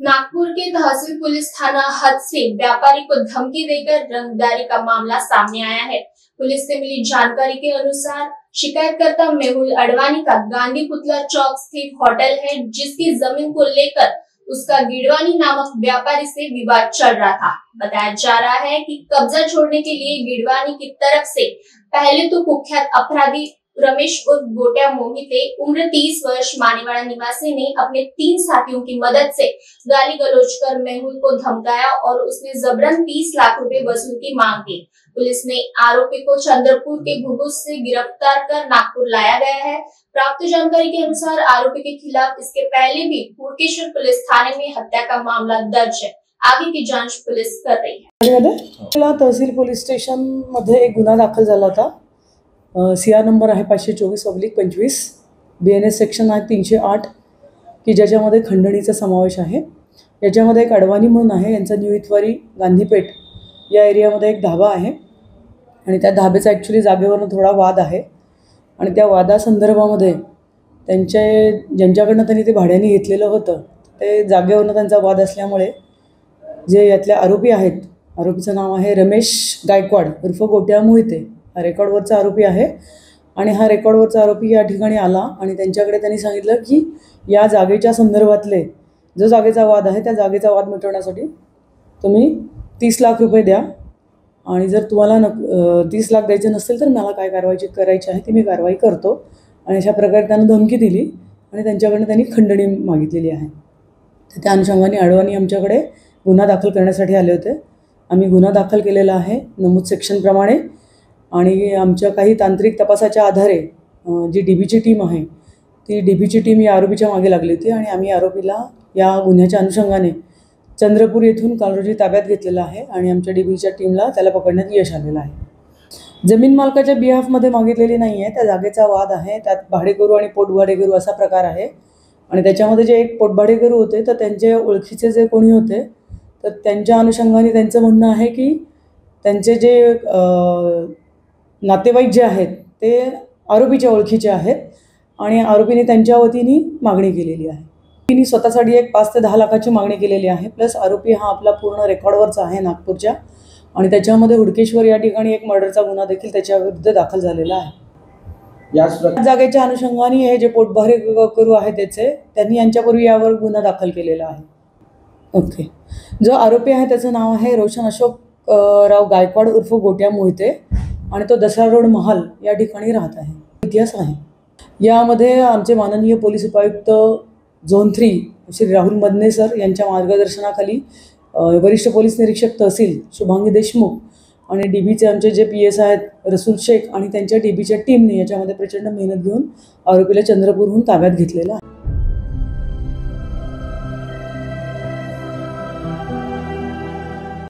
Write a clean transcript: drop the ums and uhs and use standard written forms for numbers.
नागपुर के तहसील police थाना हद से व्यापारी को धमकी देकर रंगदारी का मामला सामने आया है। पुलिस से मिली जानकारी के अनुसार शिकायतकर्ता मेहुल अडवाणी का गांधी पुतला चौक स्थित होटल है, जिसकी जमीन को लेकर उसका गिडवानी नामक व्यापारी से विवाद चल रहा था। बताया जा रहा है कि कब्जा छोड़ने के लिए गिडवानी की तरफ से पहले तो कुख्यात अपराधी रमेश उर्फ गोट्या मोहिते उम्र 30 वर्ष मानेवाड़ा निवासी ने अपने 3 साथियों की मदद से गाली गलौज कर मेहुल को धमकाया और उसने जबरन 30 लाख रुपए वसूल की मांग की। पुलिस ने आरोपी को चंद्रपुर के घुघुस से गिरफ्तार कर नागपुर लाया गया है। प्राप्त जानकारी के अनुसार आरोपी के खिलाफ इसके पहले भी हुडकेश्वर पुलिस थाने में हत्या का मामला दर्ज है। आगे की जांच पुलिस कर रही है। तहसील पोलीस स्टेशन मध्ये एक गुन्हा दाखल झाला होता। CR नंबर आहे 524/25, BNS सेक्शन आहे 308 की ज्याच्यामध्ये खंडणीचा समावेश आहे। याच्यामध्ये एक अडवाणी म्हणून आहे, यांचा न्यू इतवारी गांधीपेठ या एरियामध्ये एक धाबा आहे आणि त्या धाब्याचा ॲक्च्युली जागेवरून थोडा वाद आहे आणि त्या वादासंदर्भामध्ये ज्यांच्याकडनं त्यांनी ते भाड्याने घेतलेलं होतं ते जागेवरून त्यांचा वाद असल्यामुळे जे यातले आरोपी आहेत, आरोपीचं नाव आहे रमेश गायकवाड उर्फ गोट्या मोहिते, हा रेकॉर्डवरचा आरोपी आहे आणि हा रेकॉर्डवरचा आरोपी या ठिकाणी आला आणि त्यांच्याकडे त्यांनी सांगितलं की या जागेच्या संदर्भातले जो जागेचा वाद आहे त्या जागेचा वाद मिटवण्यासाठी तुम्ही 30 लाख रुपये द्या आणि जर तुम्हाला 30 लाख द्यायचे नसेल तर मला काय कारवाई करायची आहे ती मी कारवाई करतो आणि अशा प्रकारे त्यांना धमकी दिली आणि त्यांच्याकडनं त्यांनी खंडणी मागितलेली आहे। तर त्या अनुषंगाने अडवाणी आमच्याकडे गुन्हा दाखल करण्यासाठी आले होते। आम्ही गुन्हा दाखल केलेला आहे नमूद सेक्शनप्रमाणे आणि आमच्या काही तांत्रिक तपासाच्या आधारे जी DBची टीम आहे ती DBची टीम या आरोपीच्या मागे लागली होती आणि आम्ही आरोपीला या गुन्ह्याच्या अनुषंगाने चंद्रपूर येथून काल रोजी ताब्यात घेतलेला आहे आणि आमच्या DBच्या टीमला त्याला पकडण्यात यश आलेलं आहे। जमीन मालकाच्या बिहाफमध्ये मागितलेली नाही आहे, त्या जागेचा वाद आहे, त्यात भाडेकरू आणि पोटभाडेकरू असा प्रकार आहे आणि त्याच्यामध्ये जे एक पोटभाडेकरू होते तर त्यांचे ओळखीचे जे कोणी होते तर त्यांच्या अनुषंगाने त्यांचं म्हणणं आहे की त्यांचे जे नातेवाईक जे आहेत ते आरोपीच्या ओळखीचे आहेत आणि आरोपीने त्यांच्या वतीने मागणी केलेली आहे। तिने स्वतःसाठी एक 5 ते 10 लाखाची मागणी केलेली आहे। प्लस आरोपी हा आपला पूर्ण रेकॉर्डवरचा आहे नागपूरच्या आणि त्याच्यामध्ये हुडकेश्वर या ठिकाणी एक मर्डरचा गुन्हा देखील त्याच्याविरुद्ध दाखल झालेला आहे। या जागेच्या अनुषंगाने हे जे पोटभाडेकरू आहे त्यांनी यांच्यापूर्वी यावर गुन्हा दाखल केलेला आहे। ओके, जो आरोपी आहे त्याचं नाव आहे रोशन अशोक राव गायकवाड उर्फ गोट्या मोहिते आणि तो दसरा रोड महाल या ठिकाणी राहत आहे। इतिहास आहे यामध्ये आमचे माननीय पोलीस उपायुक्त झोन 3 श्री राहुल मदने सर यांच्या मार्गदर्शनाखाली वरिष्ठ पोलीस निरीक्षक तहसील शुभांगी देशमुख आणि DBचे आमचे जे PS आहेत रसूल शेख आणि त्यांच्या DBच्या टीमने याच्यामध्ये प्रचंड मेहनत घेऊन आरोपीला चंद्रपूरहून ताब्यात घेतलेला आहे।